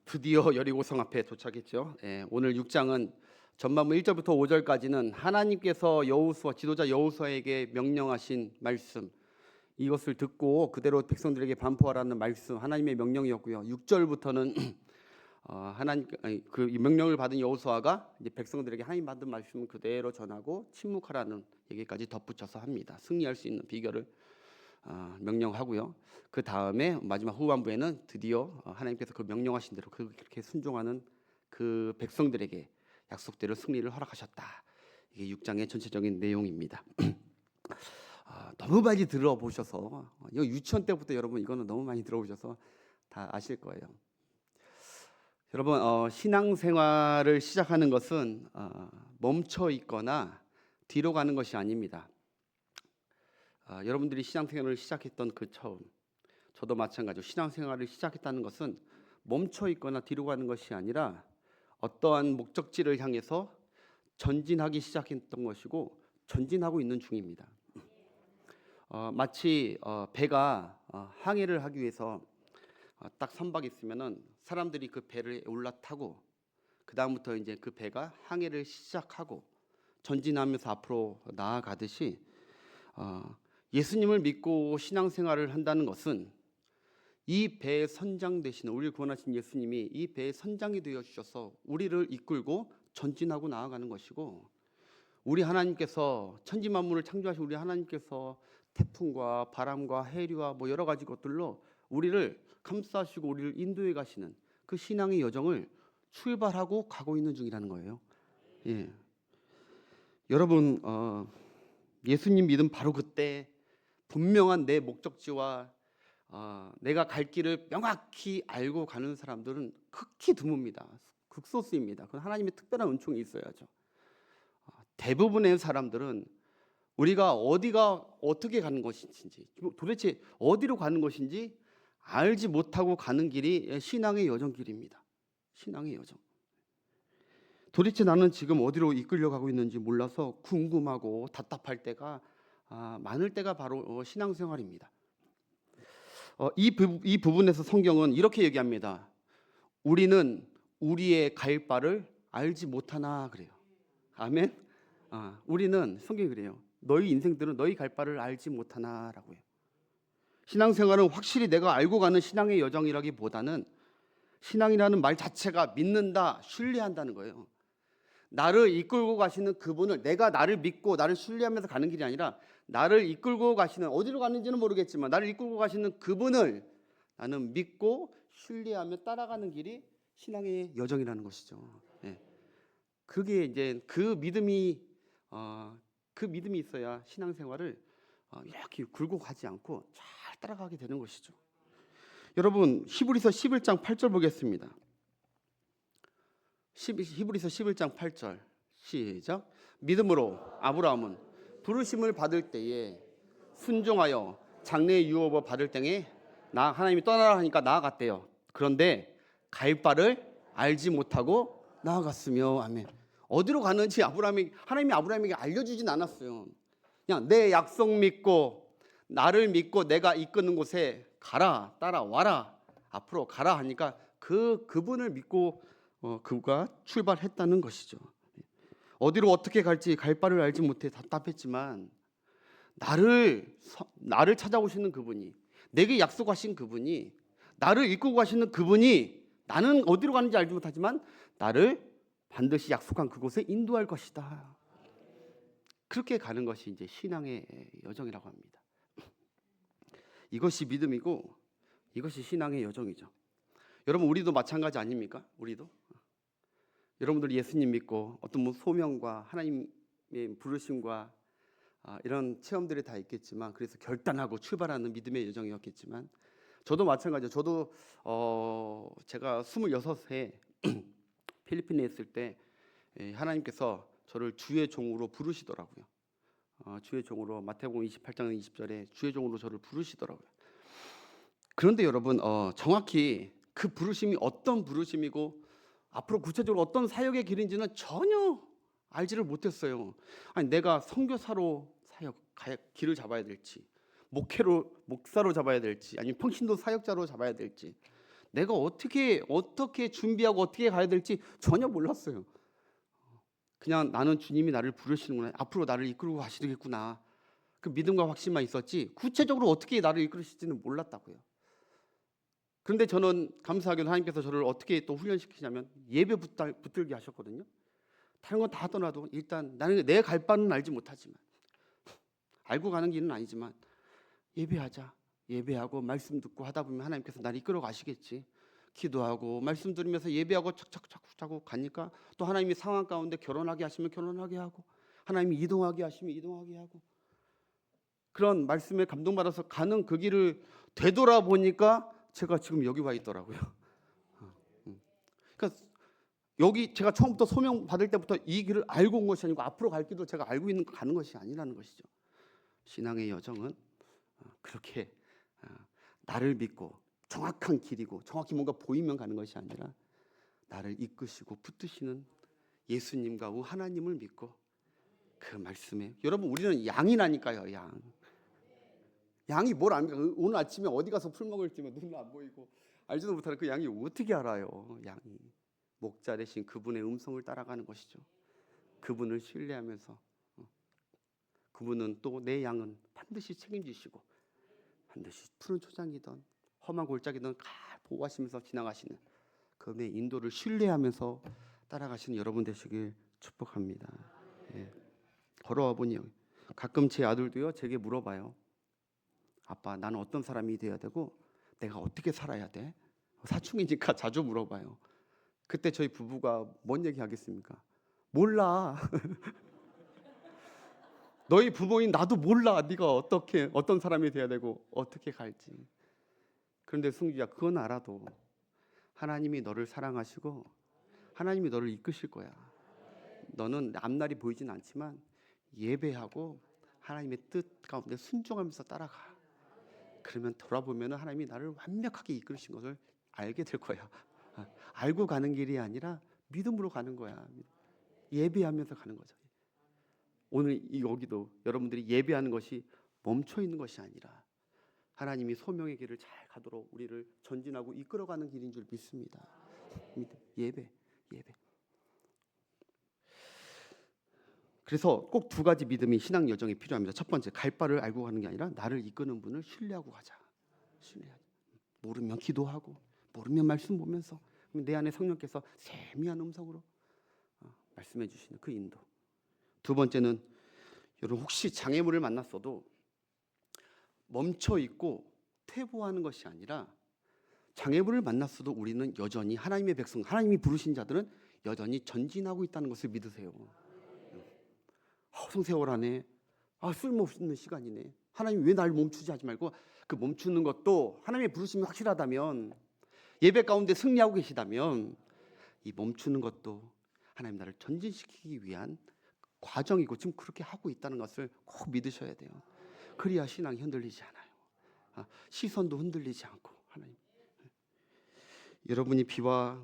드디어 여리고성 앞에 도착했죠. 오늘 6장은 전반부 1절부터 5절까지는 하나님께서 여호수아 지도자 여호수아에게 명령하신 말씀, 이것을 듣고 그대로 백성들에게 반포하라는 말씀, 하나님의 명령이었고요. 6절부터는 그 명령을 받은 여호수아가 이제 백성들에게 하나님 받은 말씀을 그대로 전하고 침묵하라는 얘기까지 덧붙여서 합니다. 승리할 수 있는 비결을 명령하고요. 그 다음에 마지막 후반부에는 드디어 하나님께서 그 명령하신 대로 그렇게 순종하는 그 백성들에게 약속대로 승리를 허락하셨다. 이게 6장의 전체적인 내용입니다. 너무 많이 들어보셔서 이거 유치원 때부터 여러분 이거는 너무 많이 들어보셔서 다 아실 거예요. 여러분 신앙생활을 시작하는 것은 멈춰 있거나 뒤로 가는 것이 아닙니다. 여러분들이 신앙생활을 시작했던 그 처음, 저도 마찬가지로 신앙생활을 시작했다는 것은 멈춰 있거나 뒤로 가는 것이 아니라 어떠한 목적지를 향해서 전진하기 시작했던 것이고 전진하고 있는 중입니다. 마치 배가 항해를 하기 위해서 딱 선박이 있으면은 사람들이 그 배를 올라타고 그 다음부터 이제 그 배가 항해를 시작하고 전진하면서 앞으로 나아가듯이 예수님을 믿고 신앙생활을 한다는 것은 이 배의 선장 되시는 우리를 구원하신 예수님이 이 배의 선장이 되어 주셔서 우리를 이끌고 전진하고 나아가는 것이고, 우리 하나님께서 천지 만물을 창조하신 우리 하나님께서 태풍과 바람과 해류와 뭐 여러 가지 것들로 우리를 감싸시고 우리를 인도해 가시는 그 신앙의 여정을 출발하고 가고 있는 중이라는 거예요. 예. 여러분 예수님 믿음 바로 그때 분명한 내 목적지와 내가 갈 길을 명확히 알고 가는 사람들은 극히 드뭅니다. 극소수입니다. 그건 하나님의 특별한 은총이 있어야죠. 대부분의 사람들은 우리가 어디가 어떻게 가는 것인지, 도대체 어디로 가는 것인지 알지 못하고 가는 길이 신앙의 여정길입니다. 신앙의 여정. 도대체 나는 지금 어디로 이끌려가고 있는지 몰라서 궁금하고 답답할 때가 많을 때가 바로 신앙생활입니다. 이 부분에서 성경은 이렇게 얘기합니다. 우리는 우리의 갈 바를 알지 못하나 그래요. 아멘. 우리는 성경이 그래요. 너희 인생들은 너희 갈 바를 알지 못하나라고요. 신앙생활은 확실히 내가 알고 가는 신앙의 여정이라기보다는 신앙이라는 말 자체가 믿는다, 신뢰한다는 거예요. 나를 이끌고 가시는 그분을, 내가 나를 믿고 나를 신뢰하면서 가는 길이 아니라 나를 이끌고 가시는, 어디로 가는지는 모르겠지만 나를 이끌고 가시는 그분을 나는 믿고 신뢰하며 따라가는 길이 신앙의 여정이라는 것이죠. 예. 그게 이제 그 믿음이 있어야 신앙생활을 이렇게 굴고 가지 않고 잘 따라가게 되는 것이죠. 여러분 히브리서 11장 8절 보겠습니다. 히브리서 11장 8절 시작. 믿음으로 아브라함은 부르심을 받을 때에 순종하여 장래의 유업을 받을 때에 하나님이 떠나라 하니까 나아갔대요. 그런데 갈 바를 알지 못하고 나아갔으며. 아멘. 어디로 가는지 하나님이 아브라함에게 알려주진 않았어요. 그냥 내 약속 믿고 나를 믿고 내가 이끄는 곳에 가라, 따라와라, 앞으로 가라 하니까 그분을 믿고 그가 출발했다는 것이죠. 어디로 어떻게 갈지 갈 바를 알지 못해 답답했지만 나를 찾아오시는 그분이, 내게 약속하신 그분이, 나를 이끌고 가시는 그분이, 나는 어디로 가는지 알지 못하지만 나를 반드시 약속한 그곳에 인도할 것이다. 그렇게 가는 것이 이제 신앙의 여정이라고 합니다. 이것이 믿음이고 이것이 신앙의 여정이죠. 여러분 우리도 마찬가지 아닙니까? 우리도 여러분들 예수님 믿고 어떤 소명과 하나님의 부르심과 이런 체험들이 다 있겠지만, 그래서 결단하고 출발하는 믿음의 여정이었겠지만, 저도 마찬가지죠. 저도 제가 26세 필리핀에 있을 때 하나님께서 저를 주의 종으로 부르시더라고요. 주의 종으로 마태복음 28장 20절에 주의 종으로 저를 부르시더라고요. 그런데 여러분 정확히 그 부르심이 어떤 부르심이고 앞으로 구체적으로 어떤 사역의 길인지는 전혀 알지를 못했어요. 아니 내가 선교사로 길을 잡아야 될지, 목사로 잡아야 될지, 아니면 평신도 사역자로 잡아야 될지 내가 어떻게 준비하고 어떻게 가야 될지 전혀 몰랐어요. 그냥 나는 주님이 나를 부르시는구나, 앞으로 나를 이끌고 가시겠구나, 그 믿음과 확신만 있었지 구체적으로 어떻게 나를 이끌으실지는 몰랐다고요. 그런데 저는 감사하게도 하나님께서 저를 어떻게 또 훈련시키냐면 예배 붙들게 하셨거든요. 다른 건 다 떠나도 일단 나는 내 갈 바는 알지 못하지만, 알고 가는 길은 아니지만 예배하자. 예배하고 말씀 듣고 하다 보면 하나님께서 나를 이끌어 가시겠지. 기도하고 말씀 들으면서 예배하고 착착착 가니까 또 하나님이 상황 가운데 결혼하게 하시면 결혼하게 하고, 하나님이 이동하게 하시면 이동하게 하고, 그런 말씀에 감동받아서 가는 그 길을 되돌아보니까 제가 지금 여기 와 있더라고요. 그러니까 여기 제가 처음부터 소명 받을 때부터 이 길을 알고 온 것이 아니고 앞으로 갈 길도 제가 알고 있는 가는 것이 아니라는 것이죠. 신앙의 여정은 그렇게 나를 믿고 정확한 길이고 정확히 뭔가 보이면 가는 것이 아니라 나를 이끄시고 붙드시는 예수님과 하나님을 믿고 그 말씀에, 여러분 우리는 양이라니까요. 양이 뭘 압니까? 오늘 아침에 어디 가서 풀 먹을지 눈도 안 보이고 알지도 못하는 그 양이 어떻게 알아요? 양이 목자 대신 그분의 음성을 따라가는 것이죠. 그분을 신뢰하면서 그분은 또 내 양은 반드시 책임지시고 반드시 푸른 초장이든 험한 골짜기든 잘 보호하시면서 지나가시는 그분의 인도를 신뢰하면서 따라가시는 여러분 되시길 축복합니다. 예. 걸어와 보니 가끔 제 아들도요 제게 물어봐요. 아빠, 나는 어떤 사람이 돼야 되고 내가 어떻게 살아야 돼? 사춘기니까 자주 물어봐요. 그때 저희 부부가 뭔 얘기 하겠습니까? 몰라. 너희 부모인 나도 몰라. 네가 어떤 사람이 돼야 되고 어떻게 갈지. 그런데 승주야, 그건 알아도 하나님이 너를 사랑하시고 하나님이 너를 이끄실 거야. 너는 앞날이 보이진 않지만 예배하고 하나님의 뜻 가운데 순종하면서 따라가. 그러면 돌아보면 하나님이 나를 완벽하게 이끌으신 것을 알게 될 거야. 알고 가는 길이 아니라 믿음으로 가는 거야. 예배하면서 가는 거죠. 오늘 여기도 여러분들이 예배하는 것이 멈춰 있는 것이 아니라 하나님이 소명의 길을 잘 가도록 우리를 전진하고 이끌어가는 길인 줄 믿습니다. 예배. 그래서 꼭 두 가지 믿음이 신앙 여정에 필요합니다. 첫 번째, 갈 바를 알고 가는 게 아니라 나를 이끄는 분을 신뢰하고 가자. 신뢰하자. 모르면 기도하고, 모르면 말씀 보면서 내 안에 성령께서 세미한 음성으로 말씀해 주시는 그 인도. 두 번째는, 여러분 혹시 장애물을 만났어도 멈춰 있고 퇴보하는 것이 아니라, 장애물을 만났어도 우리는 여전히 하나님의 백성, 하나님이 부르신 자들은 여전히 전진하고 있다는 것을 믿으세요. 세월 안에 쓸모없는 시간이네. 하나님 왜 날 멈추지 하지 말고, 그 멈추는 것도 하나님의 부르심이 확실하다면, 예배 가운데 승리하고 계시다면 이 멈추는 것도 하나님 나를 전진시키기 위한 과정이고 지금 그렇게 하고 있다는 것을 꼭 믿으셔야 돼요. 그래야 신앙이 흔들리지 않아요. 시선도 흔들리지 않고. 하나님, 여러분이 비가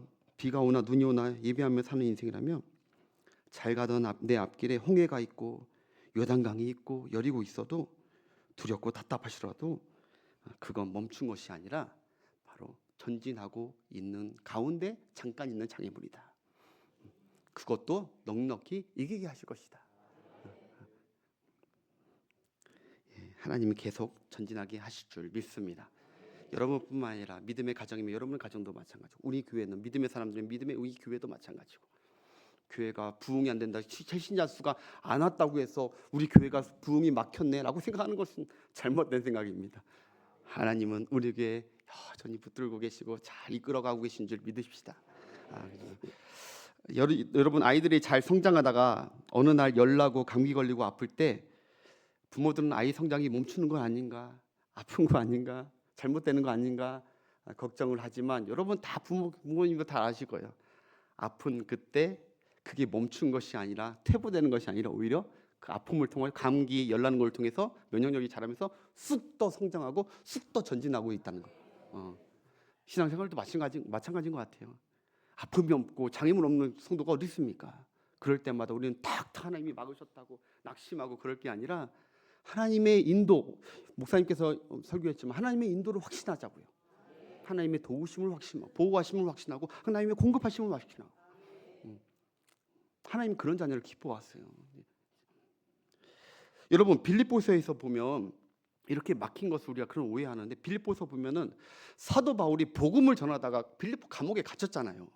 오나 눈이 오나 예배하며 사는 인생이라면, 잘 가던 내 앞길에 홍해가 있고 요단강이 있고 여리고 있어도 두렵고 답답하시더라도 그건 멈춘 것이 아니라 바로 전진하고 있는 가운데 잠깐 있는 장애물이다. 그것도 넉넉히 이기게 하실 것이다. 하나님이 계속 전진하게 하실 줄 믿습니다. 여러분뿐만 아니라 믿음의 가정이면 여러분의 가정도 마찬가지고, 우리 교회는 믿음의 사람들은 믿음의 우리 교회도 마찬가지고, 교회가 부흥이 안 된다, 최신자 수가 안 왔다고 해서 우리 교회가 부흥이 막혔네라고 생각하는 것은 잘못된 생각입니다. 하나님은 우리 교회 여전히 붙들고 계시고 잘 이끌어가고 계신 줄 믿으십시다. 여러분 아이들이 잘 성장하다가 어느 날 열나고 감기 걸리고 아플 때 부모들은 아이 성장이 멈추는 거 아닌가, 아픈 거 아닌가, 잘못되는 거 아닌가 걱정을 하지만, 여러분 다 부모님도 다 아실 거예요. 아픈 그때 그게 멈춘 것이 아니라, 퇴보되는 것이 아니라 오히려 그 아픔을 통해, 감기 열나는 걸 통해서 면역력이 자라면서 쑥 더 성장하고 쑥 더 전진하고 있다는 거. 신앙생활도 마찬가지인 것 같아요. 아픔이 없고 장애물 없는 성도가 어디 있습니까? 그럴 때마다 우리는 탁 하나님이 막으셨다고 낙심하고 그럴 게 아니라, 하나님의 인도, 목사님께서 설교했지만 하나님의 인도를 확신하자고요. 하나님의 도우심을 확신하고 보호하심을 확신하고 하나님의 공급하심을 확신하고 하나님 그런 자녀를 기뻐하세요. 여러분 빌립보서에서 보면 이렇게 막힌 것을 우리가 그런 오해하는데 빌립보서 보면은 사도 바울이 복음을 전하다가 빌립보 감옥에 갇혔잖아요.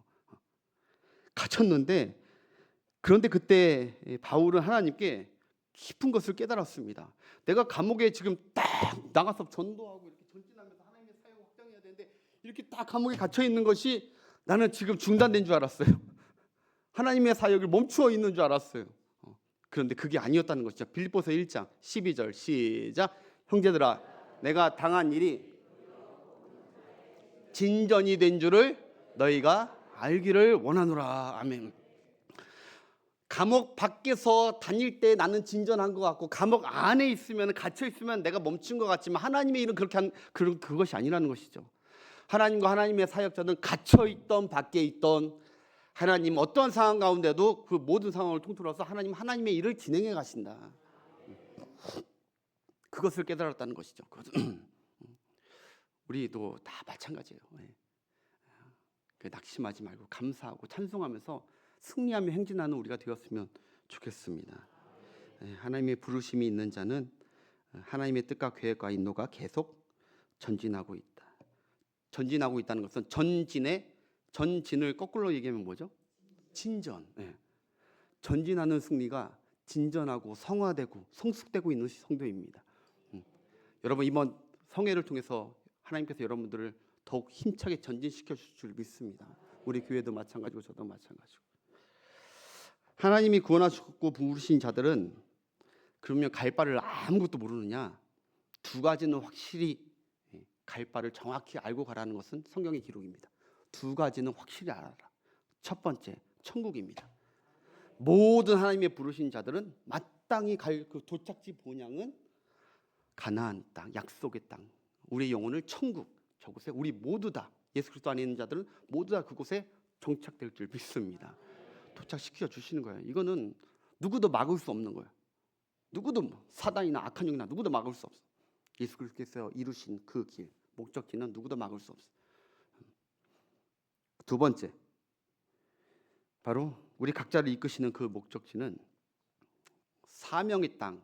갇혔는데 그런데 그때 바울은 하나님께 깊은 것을 깨달았습니다. 내가 감옥에 지금 딱 나가서 전도하고 이렇게 전진하면서 하나님의 사역을 확장해야 되는데 이렇게 딱 감옥에 갇혀 있는 것이 나는 지금 중단된 줄 알았어요. 하나님의 사역을 멈추어 있는 줄 알았어요. 그런데 그게 아니었다는 것이죠. 빌립보서 1장 12절 시작. 형제들아 내가 당한 일이 진전이 된 줄을 너희가 알기를 원하노라. 아멘. 감옥 밖에서 다닐 때 나는 진전한 것 같고 감옥 안에 있으면 갇혀 있으면 내가 멈춘 것 같지만 하나님의 일은 그렇게 그것이 아니라는 것이죠. 하나님과 하나님의 사역자는 갇혀 있던 밖에 있던 하나님 어떠한 상황 가운데도 그 모든 상황을 통틀어서 하나님의 일을 진행해 가신다. 그것을 깨달았다는 것이죠. 우리도 다 마찬가지예요. 낙심하지 말고 감사하고 찬송하면서 승리하며 행진하는 우리가 되었으면 좋겠습니다. 하나님의 부르심이 있는 자는 하나님의 뜻과 계획과 인도가 계속 전진하고 있다. 전진하고 있다는 것은 전진을 거꾸로 얘기하면 뭐죠? 진전. 전진하는 승리가 진전하고 성화되고 성숙되고 있는 성도입니다. 여러분 이번 성회를 통해서 하나님께서 여러분들을 더욱 힘차게 전진시켜 주실 줄 믿습니다. 우리 교회도 마찬가지고 저도 마찬가지고. 하나님이 구원하셨고 부르신 자들은 그러면 갈 바를 아무것도 모르느냐? 두 가지는 확실히 갈 바를 정확히 알고 가라는 것은 성경의 기록입니다. 두 가지는 확실히 알아라. 첫 번째, 천국입니다. 모든 하나님의 부르신 자들은 마땅히 갈 그 도착지 본향은 가나안 땅, 약속의 땅. 우리의 영혼을 천국, 저곳에 우리 모두 다 예수 그리스도 안에 있는 자들은 모두 다 그곳에 정착될 줄 믿습니다. 도착시켜 주시는 거예요. 이거는 누구도 막을 수 없는 거예요. 누구도 사단이나 악한 영이나 누구도 막을 수 없어. 예수 그리스도께서 이루신 그 길, 목적지는 누구도 막을 수 없어. 두 번째, 바로 우리 각자를 이끄시는 그 목적지는 사명의 땅.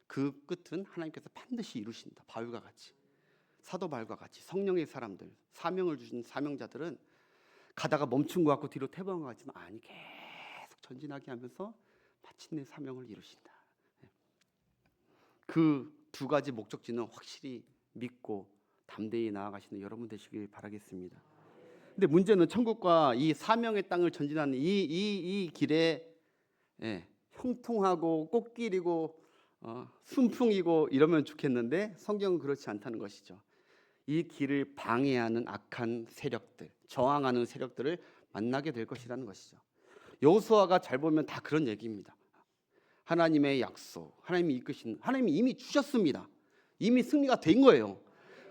그 끝은 하나님께서 반드시 이루신다. 바울과 같이, 사도 바울과 같이 성령의 사람들, 사명을 주신 사명자들은 가다가 멈춘 것 같고 뒤로 퇴보한 것 같지만 아니 계속 전진하게 하면서 마침내 사명을 이루신다. 그 두 가지 목적지는 확실히 믿고 담대히 나아가시는 여러분 되시길 바라겠습니다. 근데 문제는 천국과 이 사명의 땅을 전진하는 이 길에 형통하고 꽃길이고 순풍이고 이러면 좋겠는데 성경은 그렇지 않다는 것이죠. 이 길을 방해하는 악한 세력들, 저항하는 세력들을 만나게 될 것이라는 것이죠. 여호수아가 잘 보면 다 그런 얘기입니다. 하나님의 약속, 하나님이 이끄신, 하나님이 이미 주셨습니다. 이미 승리가 된 거예요.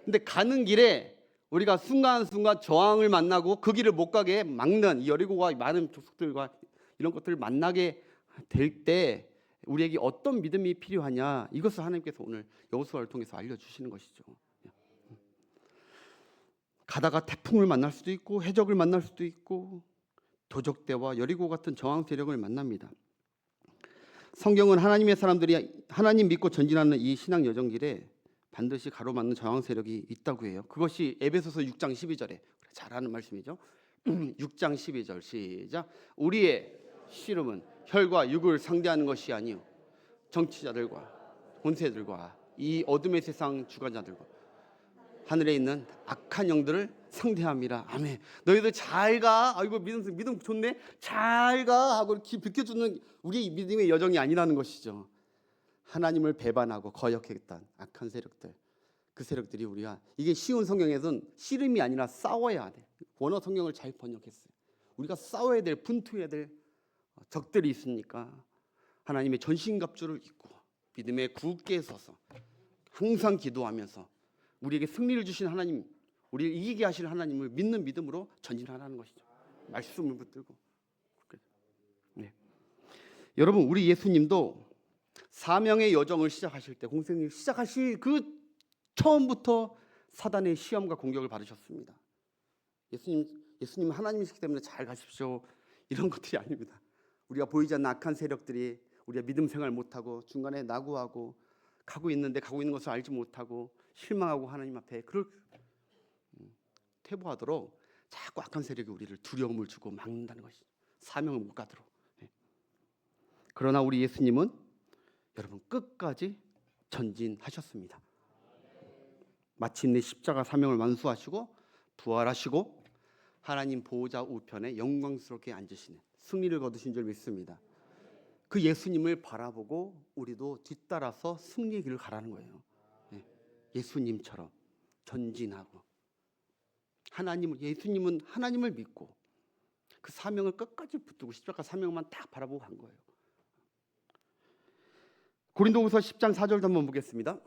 근데 가는 길에 우리가 순간순간 저항을 만나고 그 길을 못 가게 막는 이 여리고와 많은 족속들과 이런 것들을 만나게 될 때 우리에게 어떤 믿음이 필요하냐, 이것을 하나님께서 오늘 여호수아를 통해서 알려주시는 것이죠. 가다가 태풍을 만날 수도 있고 해적을 만날 수도 있고 도적대와 여리고 같은 저항 세력을 만납니다. 성경은 하나님의 사람들이 하나님 믿고 전진하는 이 신앙 여정길에 반드시 가로막는 저항 세력이 있다고 해요. 그것이 에베소서 6장 12절에 잘 아는 말씀이죠. 6장 12절 시작. 우리의 씨름은 혈과 육을 상대하는 것이 아니요 정치자들과 권세들과 이 어둠의 세상 주관자들과 하늘에 있는 악한 영들을 상대함이라. 아멘. 너희들 잘 가. 아이고 믿음 좋네. 잘 가 하고 이렇게 비켜주는 우리 믿음의 여정이 아니라는 것이죠. 하나님을 배반하고 거역했던 악한 세력들, 그 세력들이 우리가 이게 쉬운 성경에서는 씨름이 아니라 싸워야 돼. 원어 성경을 잘 번역했어요. 우리가 싸워야 될, 분투해야 될 적들이 있으니까 하나님의 전신갑주를 입고 믿음에 굳게 서서 항상 기도하면서 우리에게 승리를 주신 하나님, 우리를 이기게 하시는 하나님을 믿는 믿음으로 전진하라는 것이죠. 말씀을 붙들고. 네. 여러분, 우리 예수님도 사명의 여정을 시작하실 때, 공생을 시작하실 그 처음부터 사단의 시험과 공격을 받으셨습니다. 예수님 하나님이시기 때문에 잘 가십시오, 이런 것들이 아닙니다. 우리가 보이지 않는 악한 세력들이 우리가 믿음 생활 못하고 중간에 낙오하고 가고 있는 것을 알지 못하고 실망하고 하나님 앞에 그럴 퇴보하도록 자꾸 악한 세력이 우리를 두려움을 주고 막는다는 것이죠. 사명을 못 가도록. 그러나 우리 예수님은 여러분 끝까지 전진하셨습니다. 마침내 십자가 사명을 완수하시고 부활하시고 하나님 보호자 우편에 영광스럽게 앉으시는 승리를 거두신 줄 믿습니다. 그 예수님을 바라보고 우리도 뒤따라서 승리의 길을 가라는 거예요. 예수님처럼 전진하고 예수님은 하나님을 믿고 그 사명을 끝까지 붙들고 십자가 사명만 딱 바라보고 간 거예요. 고린도후서 10장 4절도 한번 보겠습니다.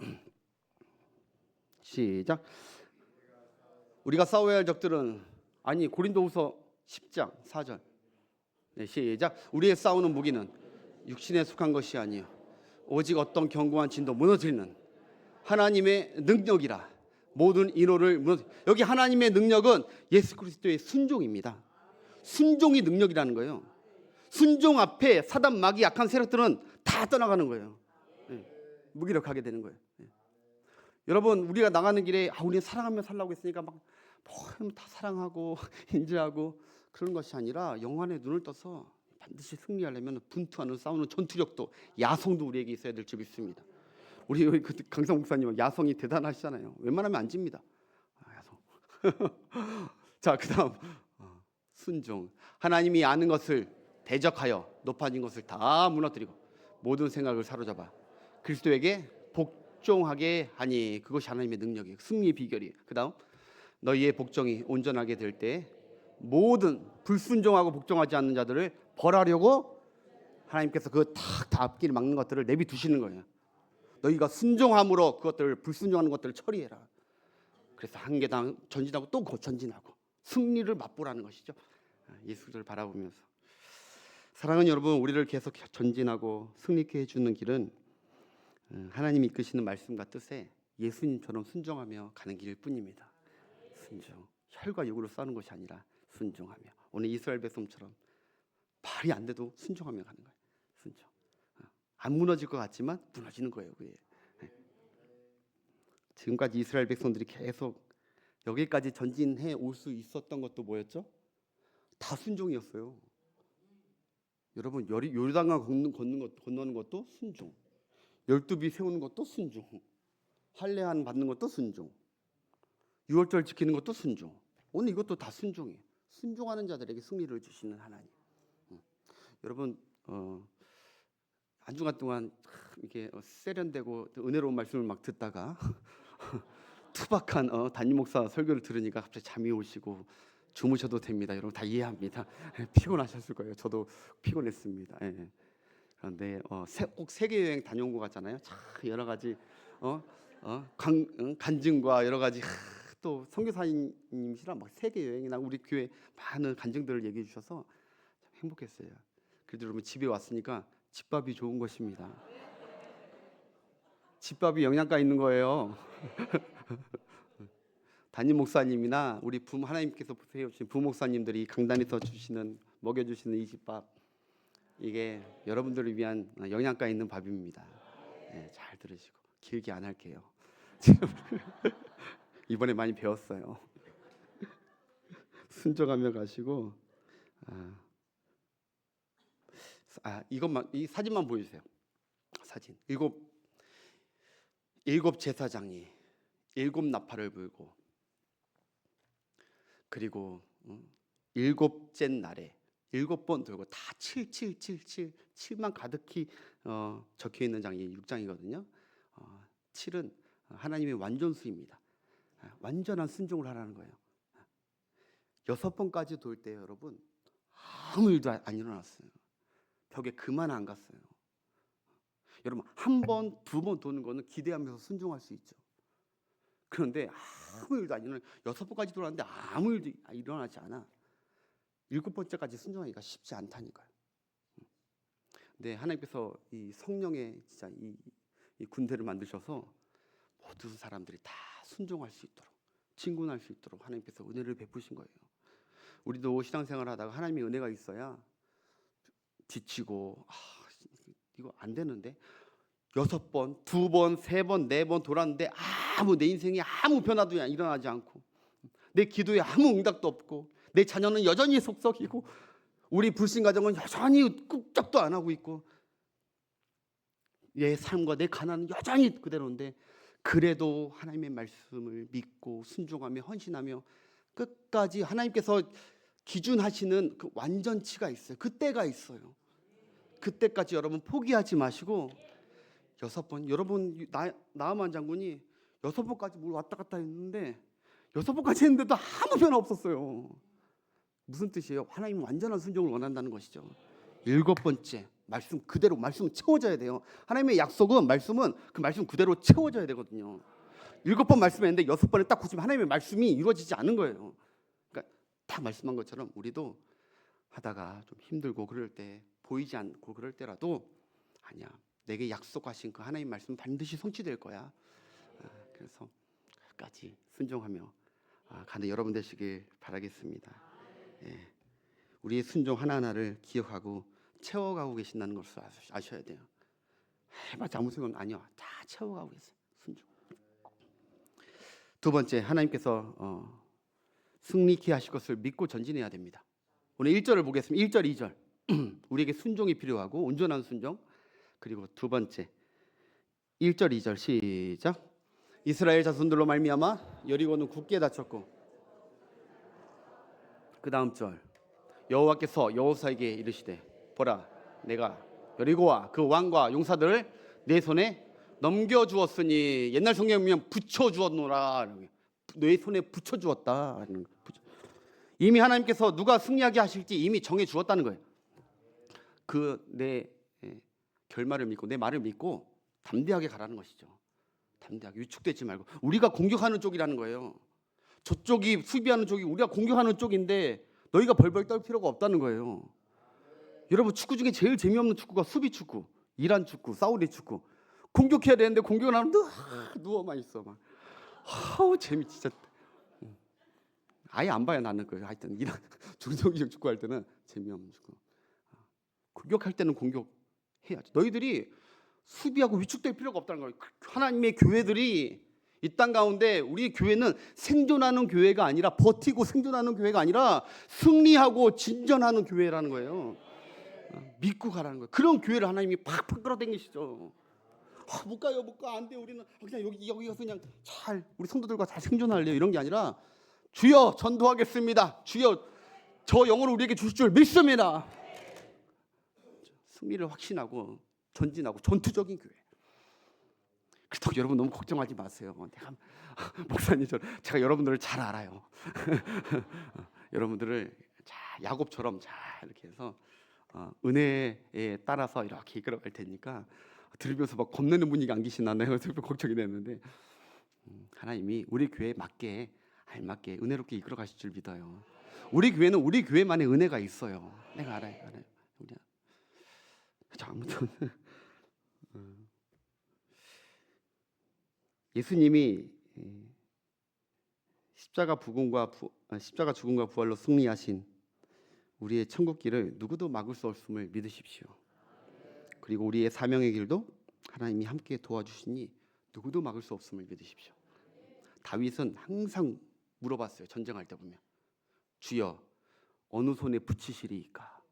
시작. 우리가 싸워야 할 적들은 고린도후서 10장 4절. 시작. 우리의 싸우는 무기는 육신에 속한 것이 아니요 오직 어떤 견고한 진도 무너지는 하나님의 능력이라. 모든 인호를 여기 하나님의 능력은 예수 그리스도의 순종입니다. 순종이 능력이라는 거예요. 순종 앞에 사단 마귀 약한 세력들은 다 떠나가는 거예요. 무기력하게 되는 거예요. 여러분 우리가 나가는 길에 우리는 사랑하며 살라고 했으니까 막 다 사랑하고 인지하고 그런 것이 아니라 영안에 눈을 떠서 반드시 승리하려면 분투하는 싸우는 전투력도 야성도 우리에게 있어야 될 줄 믿습니다. 우리 강성 목사님은 야성이 대단하시잖아요. 웬만하면 안 집니다. 야성. 자, 그다음 순종. 하나님이 아는 것을 대적하여 높아진 것을 다 무너뜨리고 모든 생각을 사로잡아 그리스도에게 복종하게 하니 그것이 하나님의 능력이에요. 승리의 비결이에요. 그다음 너희의 복종이 온전하게 될 때 모든 불순종하고 복종하지 않는 자들을 벌하려고 하나님께서 그 다 앞길 막는 것들을 내비 두시는 거예요. 너희가 순종함으로 그것들을 불순종하는 것들을 처리해라. 그래서 한 계단 전진하고 또 전진하고 승리를 맛보라는 것이죠. 예수를 바라보면서 사랑하는 여러분, 우리를 계속 전진하고 승리케 해주는 길은 하나님이 이끄시는 말씀과 뜻에 예수님처럼 순종하며 가는 길일 뿐입니다. 순종, 혈과 육으로 싸우는 것이 아니라 순종하며 오늘 이스라엘 백성처럼 말이 안 돼도 순종하며 가는 거예요. 순종. 안 무너질 것 같지만 무너지는 거예요. 그게. 지금까지 이스라엘 백성들이 계속 여기까지 전진해 올 수 있었던 것도 뭐였죠? 다 순종이었어요. 여러분 요르단강 건너는 것도 순종, 12비 세우는 것도 순종, 할례한 받는 것도 순종, 6월절 지키는 것도 순종. 오늘 이것도 다 순종이에요. 순종하는 자들에게 승리를 주시는 하나님. 여러분 한 주간 동안 이렇게 세련되고 은혜로운 말씀을 막 듣다가 투박한 담임 목사 설교를 들으니까 갑자기 잠이 오시고 주무셔도 됩니다. 여러분 다 이해합니다. 피곤하셨을 거예요. 저도 피곤했습니다. 그런데 꼭 세계 여행 다녀온 것 같잖아요. 참 여러 가지 간증과 여러 가지 또 선교사님이시랑 막 세계 여행이나 우리 교회 많은 간증들을 얘기해 주셔서 참 행복했어요. 그래도 여러분 집에 왔으니까 집밥이 좋은 것입니다. 집밥이 영양가 있는 거예요. 담임 목사님이나 우리 하나님께서 세우신 부목사님들이 강단에서 먹여주시는 이 집밥, 이게 여러분들을 위한 영양가 있는 밥입니다. 잘 들으시고 길게 안 할게요. 이번에 많이 배웠어요. 순종하며 가시고 이 사진만 보여주세요. 사진. 일곱 제사장이 7 나팔을 불고 그리고 7째 날에 7번 돌고 다 7만 가득히 적혀 있는 장이 6장이거든요. 7은 하나님의 완전수입니다. 완전한 순종을 하라는 거예요. 6번까지 돌 때 여러분 아무 일도 안 일어났어요. 벽에 그만 안 갔어요. 여러분 1번, 2번 도는 거는 기대하면서 순종할 수 있죠. 그런데 아무 일도 안 일어나 6번까지 돌았는데 아무 일도 일어나지 않아. 7번째까지 순종하기가 쉽지 않다니까요. 근데 하나님께서 이 성령의 진짜 이 군대를 만드셔서 모든 사람들이 다 순종할 수 있도록 친근할 수 있도록 하나님께서 은혜를 베푸신 거예요. 우리도 신앙생활 하다가 하나님의 은혜가 있어야 지치고 이거 안 되는데 6번, 2번, 3번, 4번 돌았는데 내 인생에 아무 변화도 일어나지 않고 내 기도에 아무 응답도 없고 내 자녀는 여전히 속썩이고 우리 불신 가정은 여전히 꿈쩍도 안 하고 있고 내 삶과 내 가난은 여전히 그대로인데 그래도 하나님의 말씀을 믿고 순종하며 헌신하며 끝까지 하나님께서 기준하시는 그 완전치가 있어요. 그때가 있어요. 그때까지 여러분 포기하지 마시고 6번, 여러분 나아만 장군이 6번까지 뭘 왔다 갔다 했는데 6번까지 했는데도 아무 변화 없었어요. 무슨 뜻이에요? 하나님은 완전한 순종을 원한다는 것이죠. 7번째, 말씀 그대로 말씀은 채워져야 돼요. 하나님의 약속은 말씀은 그 말씀 그대로 채워져야 되거든요. 7번 말씀했는데 6번에 딱 굳으면 하나님의 말씀이 이루어지지 않은 거예요. 그러니까 딱 말씀한 것처럼 우리도 하다가 좀 힘들고 그럴 때 보이지 않고 그럴 때라도 아니야, 내게 약속하신 그 하나님 말씀 반드시 성취될 거야. 그래서 끝까지 순종하며 가는 여러분 되시길 바라겠습니다. 예. 우리의 순종 하나하나를 기억하고 채워가고 계신다는 것을 아셔야 돼요. 해봤자 아무 소용 아니야. 다 채워가고 계세요. 순종. 두 번째, 하나님께서 승리케 하실 것을 믿고 전진해야 됩니다. 오늘 1절을 보겠습니다. 1절, 2절. 우리에게 순종이 필요하고 온전한 순종. 그리고 두 번째 1절, 2절 시작. 이스라엘 자손들로 말미암아 여리고는 굳게 닫혔고 그 다음 절 여호와께서 여호사에게 이르시되 보라 내가 여리고와 그 왕과 용사들을 내 손에 넘겨주었으니 옛날 성경에 보면 붙여주었노라. 내 손에 붙여주었다. 이미 하나님께서 누가 승리하게 하실지 이미 정해주었다는 거예요. 그 내 결말을 믿고 내 말을 믿고 담대하게 가라는 것이죠. 담대하게 위축되지 말고. 우리가 공격하는 쪽이라는 거예요. 저쪽이 수비하는 쪽이 우리가 공격하는 쪽인데 너희가 벌벌 떨 필요가 없다는 거예요. 여러분 축구 중에 제일 재미없는 축구가 수비 축구, 이란 축구, 사우디 축구. 공격해야 되는데 공격을 하면 누워만 있어 막. 재미 진짜. 아예 안 봐요 나는 그. 하여튼 이란 중소기적 축구 할 때는 재미없는 축구. 공격할 때는 공격해야지. 너희들이 수비하고 위축될 필요가 없다는 거예요. 하나님의 교회들이 이 땅 가운데 우리 교회는 생존하는 교회가 아니라 버티고 생존하는 교회가 아니라 승리하고 진전하는 교회라는 거예요. 믿고 가라는 거예요. 그런 교회를 하나님이 팍팍 끌어당기시죠. 못 가요, 못 가, 안 돼. 우리는 그냥 여기 가서 그냥 잘 우리 성도들과 잘 생존할래요. 이런 게 아니라 주여 전도하겠습니다. 주여 저 영혼을 우리에게 주실 줄 믿습니다. 승리를 확신하고 전진하고 전투적인 교회. 그렇다고 여러분 너무 걱정하지 마세요. 내가 목사님처럼 제가 여러분들을 잘 알아요. 여러분들을 잘 야곱처럼 잘 이렇게 해서 은혜에 따라서 이렇게 이끌어갈 테니까 들으면서 막 겁내는 분위기 안 계시나요? 그래서 걱정이 됐는데 하나님이 우리 교회에 맞게 알맞게 은혜롭게 이끌어 가실 줄 믿어요. 우리 교회는 우리 교회만의 은혜가 있어요. 내가 알아요. 우리 아무튼 예수님이 십자가 죽음과 부활로 승리하신 우리의 천국길을 누구도 막을 수 없음을 믿으십시오. 그리고 우리의 사명의 길도 하나님이 함께 도와주시니 누구도 막을 수 없음을 믿으십시오. 다윗은 항상 물어봤어요. 전쟁할 때 보면 주여 어느 손에 붙이시리이까.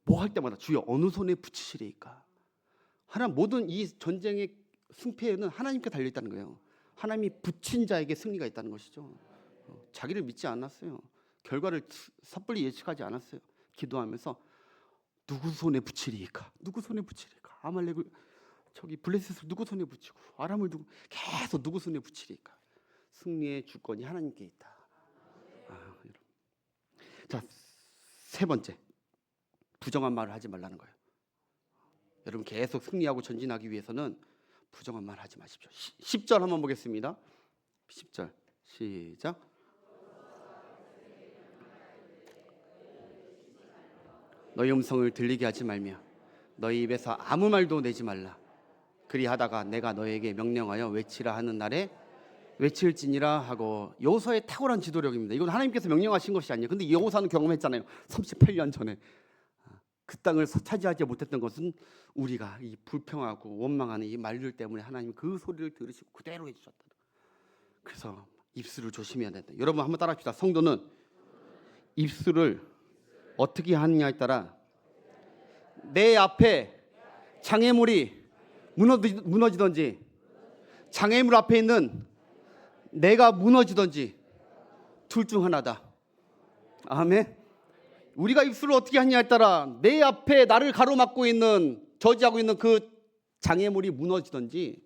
뭐 할 때마다 주여 어느 손에 붙이시리이까. 모든 이 전쟁의 승패에는 하나님께 달려있다는 거예요. 하나님이 붙인 자에게 승리가 있다는 것이죠. 자기를 믿지 않았어요. 결과를 섣불리 예측하지 않았어요. 기도하면서 누구 손에 붙이리이까. 누구 손에 붙이리이까. 아말렉을 저기 블레셋을 누구 손에 붙이고 아람을 계속 누구 손에 붙이리이까. 승리의 주권이 하나님께 있다. 자, 세 번째 부정한 말을 하지 말라는 거예요. 여러분 계속 승리하고 전진하기 위해서는 부정한 말 하지 마십시오. 10절 한번 보겠습니다. 10절 시작. 너희 음성을 들리게 하지 말며 너희 입에서 아무 말도 내지 말라. 그리하다가 내가 너에게 명령하여 외치라 하는 날에 외칠지니라 하고. 여호수아의 탁월한 지도력입니다. 이건 하나님께서 명령하신 것이 아니에요. 근데 여호수아는 경험했잖아요. 38년 전에 그 땅을 차지하지 못했던 것은 우리가 이 불평하고 원망하는 이 말들 때문에 하나님 그 소리를 들으시고 그대로 해주셨다. 그래서 입술을 조심해야 된다. 여러분 한번 따라합시다. 성도는 입술을 어떻게 하느냐에 따라 내 앞에 장애물이 무너지든지 장애물 앞에 있는 내가 무너지든지 둘 중 하나다. 아멘. 우리가 입술을 어떻게 하느냐에 따라 내 앞에 나를 가로막고 있는 저지하고 있는 그 장애물이 무너지든지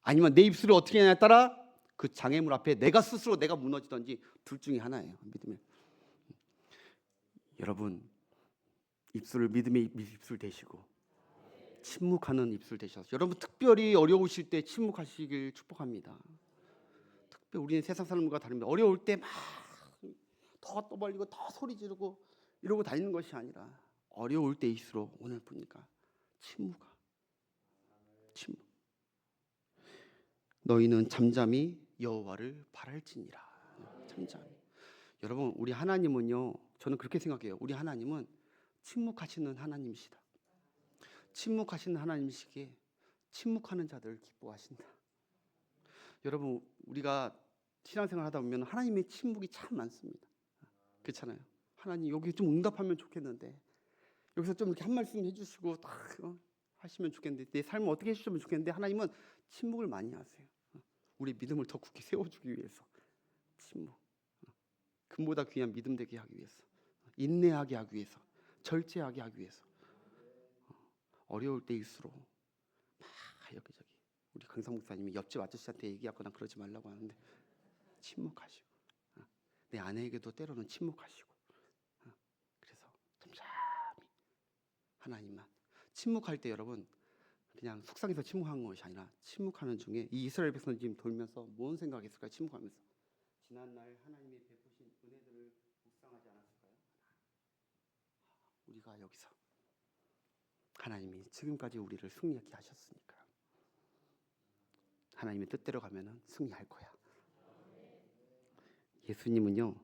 아니면 내 입술을 어떻게 하느냐에 따라 그 장애물 앞에 내가 스스로 내가 무너지든지 둘 중에 하나예요. 믿음의 여러분 입술을 믿음의 입술 되시고 침묵하는 입술 되셔서 여러분 특별히 어려우실 때 침묵하시길 축복합니다. 특별히 우리는 세상 사람들과 다릅니다. 어려울 때 막 더 떠벌리고 더 소리 지르고 이러고 다니는 것이 아니라 어려울 때일수록 오늘 보니까 침묵. 너희는 잠잠히 여호와를 바랄지니라. 잠잠히. 여러분 우리 하나님은요, 저는 그렇게 생각해요. 우리 하나님은 침묵하시는 하나님이시다. 침묵하시는 하나님이시기에 침묵하는 자들을 기뻐하신다. 여러분 우리가 신앙생활 하다 보면 하나님의 침묵이 참 많습니다. 그렇잖아요. 하나님 여기 좀 응답하면 좋겠는데 여기서 좀 이렇게 한 말씀 해주시고 딱 하시면 좋겠는데 내 삶을 어떻게 해주시면 좋겠는데 하나님은 침묵을 많이 하세요. 우리 믿음을 더 굳게 세워주기 위해서 침묵. 금보다 귀한 믿음 되게 하기 위해서, 인내하게 하기 위해서, 절제하게 하기 위해서. 어려울 때일수록 막 여기저기 우리 강상 목사님이 옆집 아저씨한테 얘기하거나 그러지 말라고 하는데 침묵하시고 내 아내에게도 때로는 침묵하시고 그래서 잠잠히 하나님만 침묵할 때 여러분 그냥 속상해서 침묵한 것이 아니라 침묵하는 중에 이 이스라엘 백성들 지금 돌면서 뭔 생각했을까요? 침묵하면서 지난날 하나님이 베푸신 은혜들을 묵상하지 않았을까요? 우리가 여기서 하나님이 지금까지 우리를 승리하게 하셨으니까 하나님의 뜻대로 가면은 승리할 거야. 예수님은요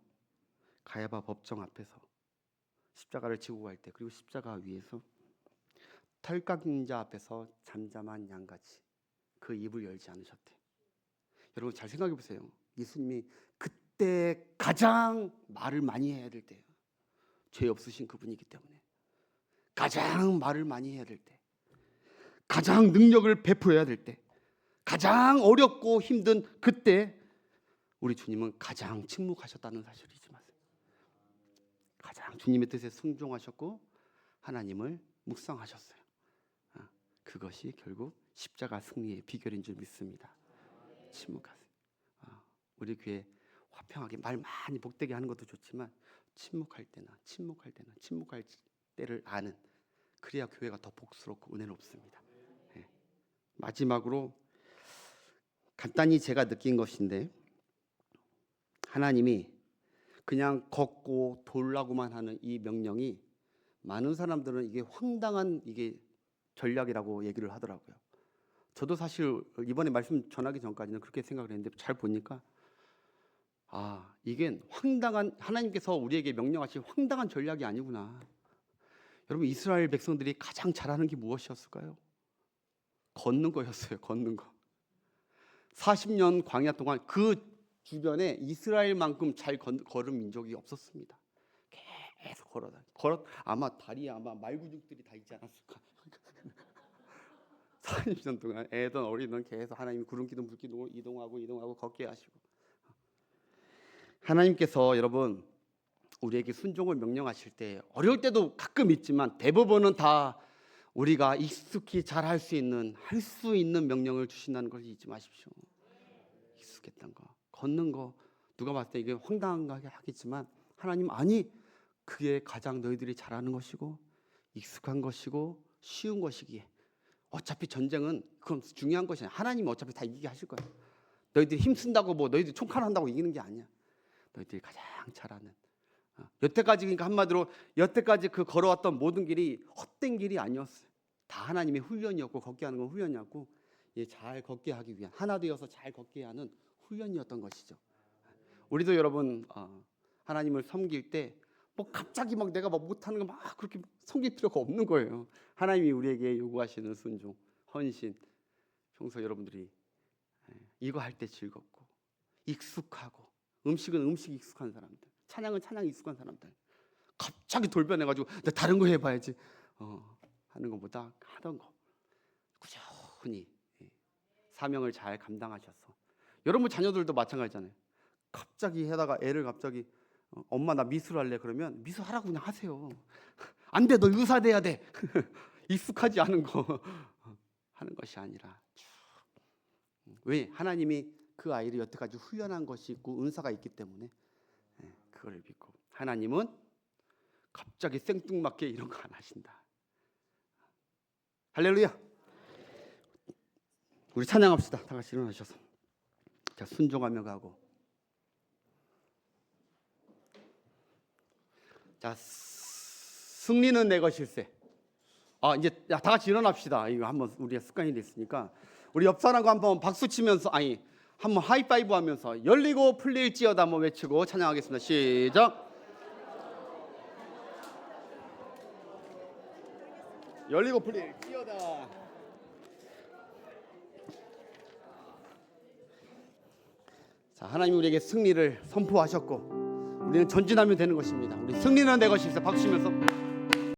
가야바 법정 앞에서 십자가를 지고 갈 때 그리고 십자가 위에서 털깎인 자 앞에서 잠잠한 양같이 그 입을 열지 않으셨대. 여러분 잘 생각해 보세요. 예수님이 그때 가장 말을 많이 해야 될 때예요. 죄 없으신 그분이기 때문에 가장 말을 많이 해야 될 때, 가장 능력을 베풀어야 될 때, 가장 어렵고 힘든 그때 우리 주님은 가장 침묵하셨다는 사실을 잊지 마세요. 가장 주님의 뜻에 순종하셨고 하나님을 묵상하셨어요. 그것이 결국 십자가 승리의 비결인 줄 믿습니다. 침묵하세요. 우리 교회 화평하게 말 많이 복되게 하는 것도 좋지만 침묵할 때를 아는, 그래야 교회가 더 복스럽고 은혜롭습니다. 마지막으로 간단히 제가 느낀 것인데 하나님이 그냥 걷고 돌라고만 하는 이 명령이 많은 사람들은 이게 황당한 이게 전략이라고 얘기를 하더라고요. 저도 사실 이번에 말씀 전하기 전까지는 그렇게 생각을 했는데 잘 보니까 이게 황당한, 하나님께서 우리에게 명령하신 황당한 전략이 아니구나. 여러분 이스라엘 백성들이 가장 잘하는 게 무엇이었을까요? 걷는 거였어요. 걷는 거. 40년 광야 동안 그 주변에 이스라엘만큼 잘 걸은 민족이 없었습니다. 계속 걸어 아마 다리에 아마 말구죽들이 다 있지 않았을까. 40년 동안 애든 어리든 계속 하나님이 구름 기둥 불 기둥으로 이동하고 걷게 하시고, 하나님께서 여러분 우리에게 순종을 명령하실 때 어려울 때도 가끔 있지만 대부분은 다 우리가 익숙히 잘 할 수 있는 명령을 주신다는 걸 잊지 마십시오. 익숙했던 거, 걷는 거 누가 봤을 때 이게 황당하게 하겠지만 하나님 아니, 그게 가장 너희들이 잘하는 것이고 익숙한 것이고 쉬운 것이기에 어차피 전쟁은 그건 중요한 것이 아니야. 하나님이 어차피 다 이기게 하실 거야. 너희들이 힘쓴다고 뭐 너희들이 총칼 한다고 이기는 게 아니야. 너희들이 가장 잘하는, 여태까지, 그러니까 한마디로 여태까지 그 걸어왔던 모든 길이 헛된 길이 아니었어요. 다 하나님의 훈련이었고 걷게 하는 건 훈련이었고 잘 걷게 하기 위한, 하나 되어서 잘 걷게 하는 훈련이었던 것이죠. 우리도 여러분 하나님을 섬길 때 뭐 갑자기 막 내가 막 못하는 거 막 그렇게 섬길 필요가 없는 거예요. 하나님이 우리에게 요구하시는 순종, 헌신, 평소 여러분들이 이거 할 때 즐겁고 익숙하고, 음식은 음식 익숙한 사람들, 찬양은 찬양 익숙한 사람들, 갑자기 돌변해가지고 나 다른 거 해봐야지 하는 것보다 하던 거 꾸준히 사명을 잘 감당하셔서, 여러분 자녀들도 마찬가지잖아요. 갑자기 하다가 애를 갑자기 엄마 나 미술 할래 그러면 미술 하라고 그냥 하세요. 안 돼, 너 의사 돼야 돼. 익숙하지 않은 거 하는 것이 아니라 왜? 하나님이 그 아이를 여태까지 훈련한 것이 있고 은사가 있기 때문에 그걸 믿고, 하나님은 갑자기 생뚱맞게 이런 거 안 하신다. 할렐루야. 우리 찬양합시다. 다 같이 일어나셔서 자, 순종하며 가고. 자, 승리는 내 것일세. 이제 다 같이 일어납시다. 이거 한번 우리가 습관이 됐으니까 우리 옆 사람과 한번 박수 치면서 한번 하이파이브 하면서 열리고 풀릴지어다 한번 외치고 찬양하겠습니다. 시작. 열리고 풀릴지어다. 자, 하나님 우리에게 승리를 선포하셨고 우리는 전진하면 되는 것입니다. 우리 승리는 내 것일세. 박수 치면서